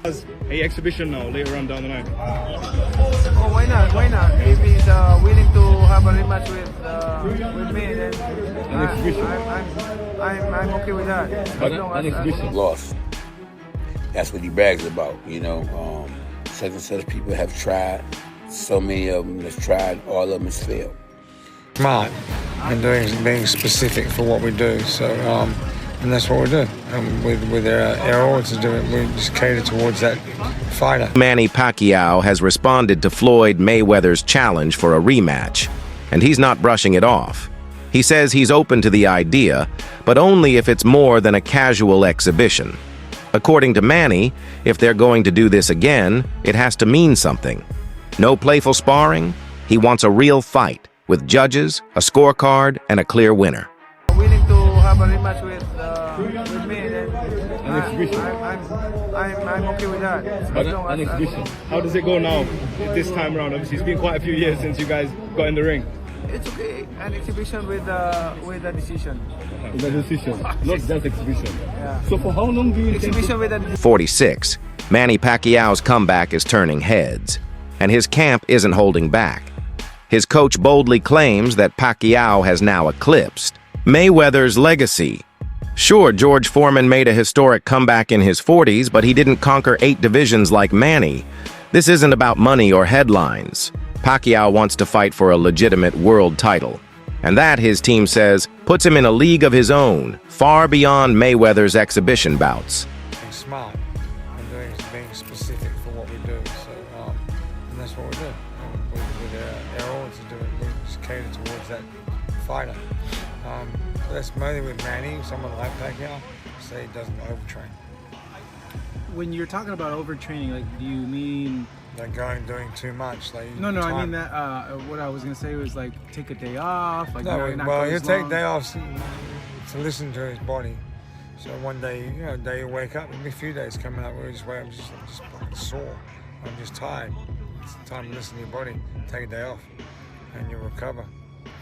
As a exhibition now later on down the line. Oh, why not? Why not? If he's willing to have a rematch with me, then I'm okay with that. An exhibition. Lost. That's what he brags about, you know. Such and such people have tried. So many of them have tried. All of them has failed. Smart and being specific for what we do. So, and that's what we do. With our odds, we just cater towards that fighter. Manny Pacquiao has responded to Floyd Mayweather's challenge for a rematch, and he's not brushing it off. He says he's open to the idea, but only if it's more than a casual exhibition. According to Manny, if they're going to do this again, it has to mean something. No playful sparring. He wants a real fight with judges, a scorecard, and a clear winner. Willing to have a rematch with me, then An exhibition. I'm okay with that. An exhibition. How does it go now this time around? Obviously, it's been quite a few years since you guys got in the ring. It's okay. An exhibition with a decision. With a decision, not just exhibition. Yeah. So for how long do you Exhibition with a decision. 46. Manny Pacquiao's comeback is turning heads, and his camp isn't holding back. His coach boldly claims that Pacquiao has now eclipsed Mayweather's legacy. Sure, George Foreman made a historic comeback in his 40s, but he didn't conquer 8 divisions like Manny. This isn't about money or headlines. Pacquiao wants to fight for a legitimate world title. And that, his team says, puts him in a league of his own, far beyond Mayweather's exhibition bouts. Being smart and being specific for what we do. So, and that's what we do. With our odds, we just cater towards that fighter. That's mainly with Manny, someone like Pacquiao, say he doesn't overtrain. When you're talking about overtraining, like, do you mean Like doing too much? Like no, I mean that. What I was gonna say was like take a day off. Like, no, not well, go he'll as take long. day off to listen to his body. So one day, a day you wake up, there'll be a few days coming up where you just wake up, I'm just fucking sore. I'm just tired. It's time to listen to your body. Take a day off, and you'll recover,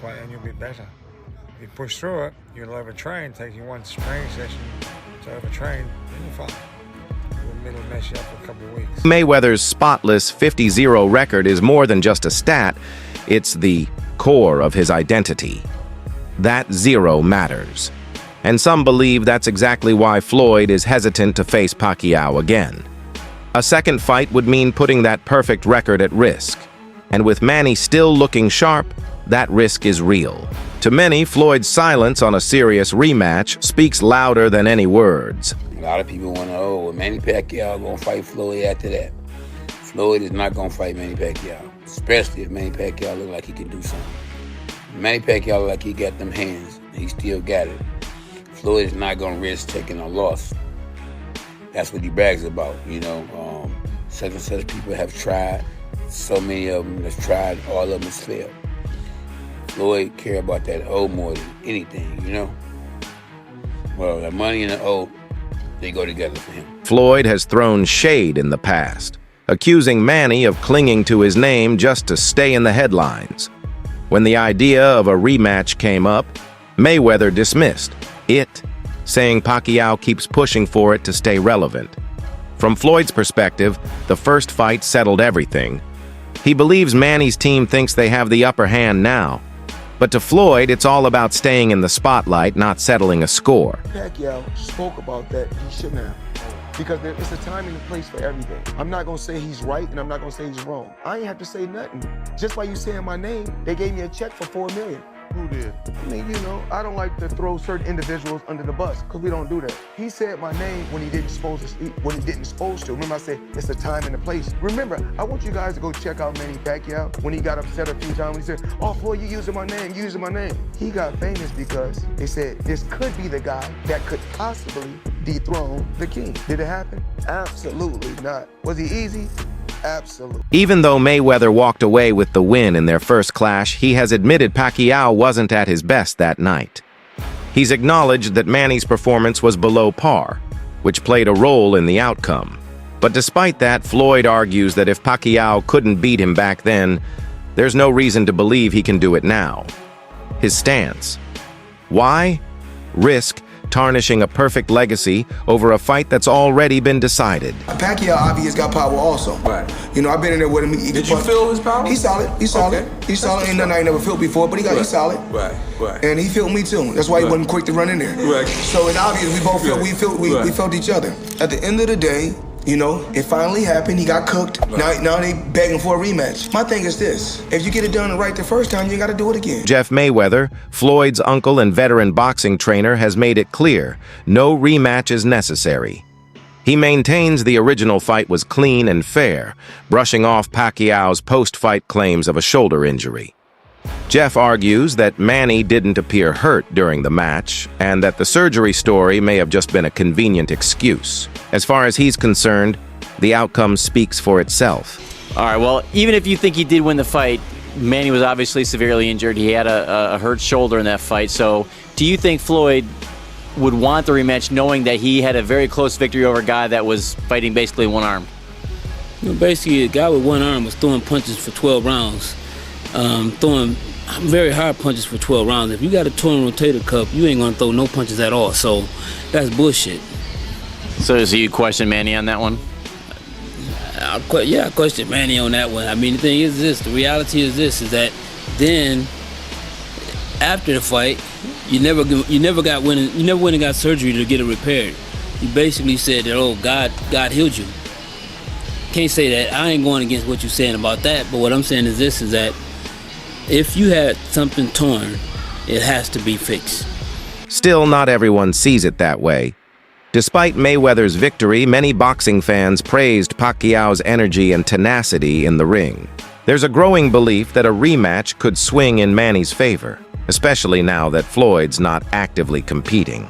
and you'll be better. If you push through it, you'll overtrain. Take you one training session to overtrain, then you're fine. It'll mess you up for a couple of weeks. Mayweather's spotless 50-0 record is more than just a stat. It's the core of his identity. That 0 matters. And some believe that's exactly why Floyd is hesitant to face Pacquiao again. A second fight would mean putting that perfect record at risk. And with Manny still looking sharp, that risk is real. To many, Floyd's silence on a serious rematch speaks louder than any words. A lot of people want to know, well, Manny Pacquiao going to fight Floyd after that. Floyd is not going to fight Manny Pacquiao, especially if Manny Pacquiao look like he can do something. Manny Pacquiao look like he got them hands, and he still got it. Floyd is not going to risk taking a loss. That's what he brags about, you know. Such and such people have tried. So many of them have tried. All of them has failed. Floyd care about that O more than anything, you know. Well, the money and the O, they go together for him. Floyd has thrown shade in the past, accusing Manny of clinging to his name just to stay in the headlines. When the idea of a rematch came up, Mayweather dismissed it, saying Pacquiao keeps pushing for it to stay relevant. From Floyd's perspective, the first fight settled everything. He believes Manny's team thinks they have the upper hand now. But to Floyd, it's all about staying in the spotlight, not settling a score. Pacquiao spoke about that. He shouldn't have. Because it's a time and a place for everything. I'm not gonna say he's right and I'm not gonna say he's wrong. I ain't have to say nothing. Just by you saying my name, they gave me a check for $4 million. Who did? I mean, you know, I don't like to throw certain individuals under the bus because we don't do that. He said my name when he didn't supposed to. Remember, I said it's a time and a place. Remember, I want you guys to go check out Manny Pacquiao when he got upset a few times. He said, "Oh, Floyd, you using my name, you using my name." He got famous because they said this could be the guy that could possibly dethrone the king. Did it happen? Absolutely not. Was he easy? Absolutely. Even though Mayweather walked away with the win in their first clash, he has admitted Pacquiao wasn't at his best that night. He's acknowledged that Manny's performance was below par, which played a role in the outcome. But despite that, Floyd argues that if Pacquiao couldn't beat him back then, there's no reason to believe he can do it now. His stance. Why? Risk tarnishing a perfect legacy over a fight that's already been decided. Pacquiao obviously got power also. Right. You know, I've been in there with him. Did you feel his power? He's solid. He's solid. Okay. He's solid. Ain't nothing I ain't never felt before, but he's solid. Right. And he felt me too. That's why he wasn't quick to run in there. Right. So it's obvious we both felt we felt each other. At the end of the day, you know, it finally happened. He got cooked. Right. Now they begging for a rematch. My thing is this: if you get it done right the first time, you got to do it again. Jeff Mayweather, Floyd's uncle and veteran boxing trainer, has made it clear no rematch is necessary. He maintains the original fight was clean and fair, brushing off Pacquiao's post-fight claims of a shoulder injury. Jeff argues that Manny didn't appear hurt during the match and that the surgery story may have just been a convenient excuse. As far as he's concerned, the outcome speaks for itself. All right, well, even if you think he did win the fight, Manny was obviously severely injured. He had a hurt shoulder in that fight. So do you think Floyd would want the rematch knowing that he had a very close victory over a guy that was fighting basically one arm? You know, basically, a guy with one arm was throwing punches for 12 rounds. Throwing very hard punches for 12 rounds. If you got a torn rotator cuff, you ain't gonna throw no punches at all. So that's bullshit. So does you question Manny on that one? I question Manny on that one. I mean, the thing is this, the reality is this, is that then after the fight, you never went and got surgery to get it repaired. You basically said that, oh, God healed you. Can't say that. I ain't going against what you're saying about that, but what I'm saying is this, is that if you had something torn, it has to be fixed. Still, not everyone sees it that way. Despite Mayweather's victory, many boxing fans praised Pacquiao's energy and tenacity in the ring. There's a growing belief that a rematch could swing in Manny's favor, especially now that Floyd's not actively competing.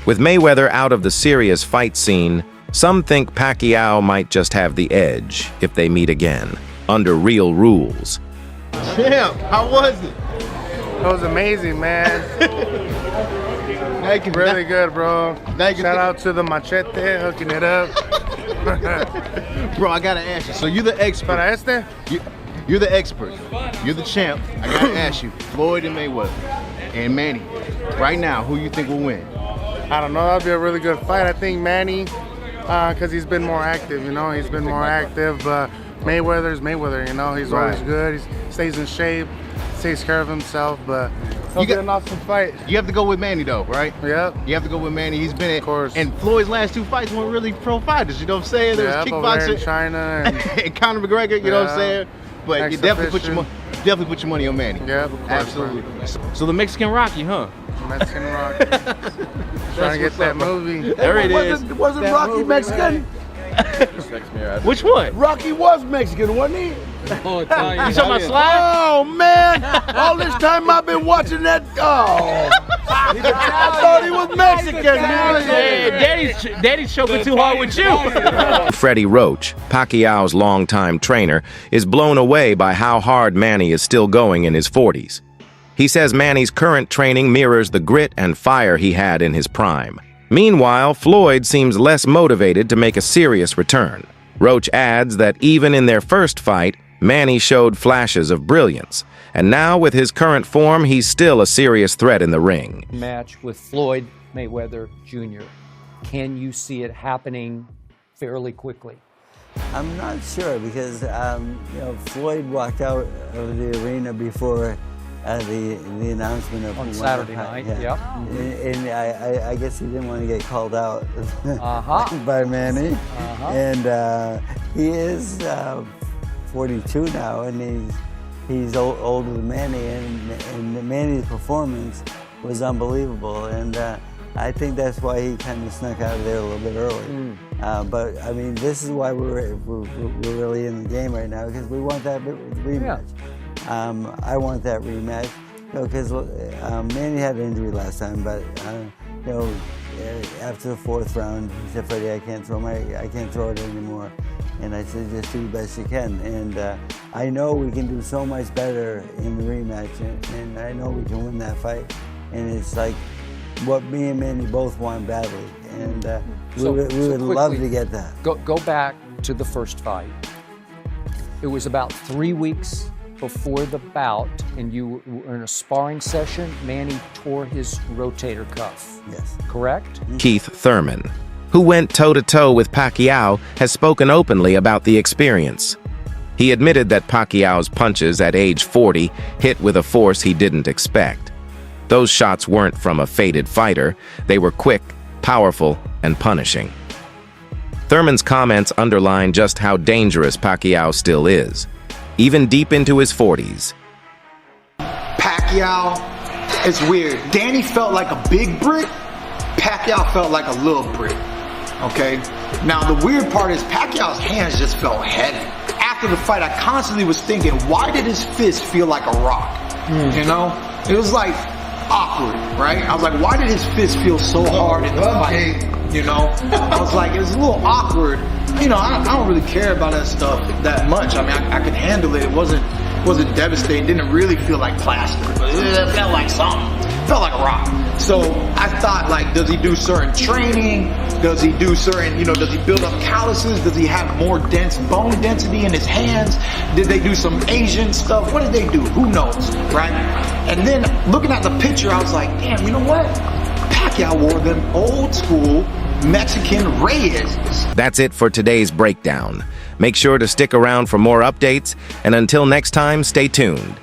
With Mayweather out of the serious fight scene, some think Pacquiao might just have the edge if they meet again, under real rules. Champ, how was it? It was amazing, man. Really good, bro. Shout out to the machete hooking it up. Bro, I gotta ask you. So you're the expert. You're the expert. You're the champ. I gotta ask you, Floyd and Mayweather and Manny, right now, who you think will win? I don't know. That'll be a really good fight. I think Manny, because he's been more active. You know, he's been more active. But Mayweather's Mayweather. You know, he's always good. He stays in shape, takes care of himself. But it'll be an awesome fight. You have to go with Manny, though, right? Yep. You have to go with Manny. He's been of course. And Floyd's last two fights weren't really pro fighters. You know what I'm saying? There was kickboxing in China and Conor McGregor. You know what I'm saying? But you definitely put your money on Manny. Yeah, of course, absolutely. Bro. So the Mexican Rocky, huh? Mexican Rocky. Trying to get that movie. There it is. Wasn't Rocky Mexican? Which one? Rocky was Mexican, wasn't he? Oh, Italian. You talking about Sly? Oh man! All this time I've been watching that. Oh, I thought he was Mexican, man. Hey, Daddy's choking too hard with you. Freddie Roach, Pacquiao's longtime trainer, is blown away by how hard Manny is still going in his 40s. He says Manny's current training mirrors the grit and fire he had in his prime. Meanwhile, Floyd seems less motivated to make a serious return. Roach adds that even in their first fight, Manny showed flashes of brilliance, and now with his current form, he's still a serious threat in the ring. Match with Floyd Mayweather Jr. Can you see it happening fairly quickly? I'm not sure because you know, Floyd walked out of the arena before the announcement of on Saturday night. Yeah. And I guess he didn't want to get called out by Manny. And he is 42 now, and he's older than Manny, and Manny's performance was unbelievable, and I think that's why he kind of snuck out of there a little bit early. But I mean, this is why we're really in the game right now, because we want that rematch. I want that rematch, you know, because Manny had an injury last time, but you know, after the fourth round, he said, "Freddie, I can't throw it anymore." And I said, "Just do the best you can." And I know we can do so much better in the rematch, and I know we can win that fight. And it's like what me and Manny both want badly, and we would love to get that. Go back to the first fight. It was about 3 weeks before the bout, and you were in a sparring session, Manny tore his rotator cuff. Yes. Correct? Keith Thurman, who went toe-to-toe with Pacquiao, has spoken openly about the experience. He admitted that Pacquiao's punches at age 40 hit with a force he didn't expect. Those shots weren't from a faded fighter. They were quick, powerful, and punishing. Thurman's comments underline just how dangerous Pacquiao still is, even deep into his 40s. Pacquiao, it's weird. Danny felt like a big brick. Pacquiao felt like a little brick. Okay? Now, the weird part is Pacquiao's hands just felt heavy. After the fight, I constantly was thinking, why did his fist feel like a rock? You know? It was like awkward, right? I was like, why did his fist feel so hard in the fight? You know? I was like, it was a little awkward. You know, I don't really care about that stuff that much. I mean, I could handle it. It wasn't devastating. Didn't really feel like plaster, but it felt like something. It felt like a rock. So I thought, like, does he do certain training? Does he do certain, you know, does he build up calluses? Does he have more dense bone density in his hands? Did they do some Asian stuff? What did they do? Who knows, right? And then looking at the picture, I was like, damn, you know what? Pacquiao wore them old school Mexican Reyes. That's it for today's breakdown. Make sure to stick around for more updates, and until next time, stay tuned.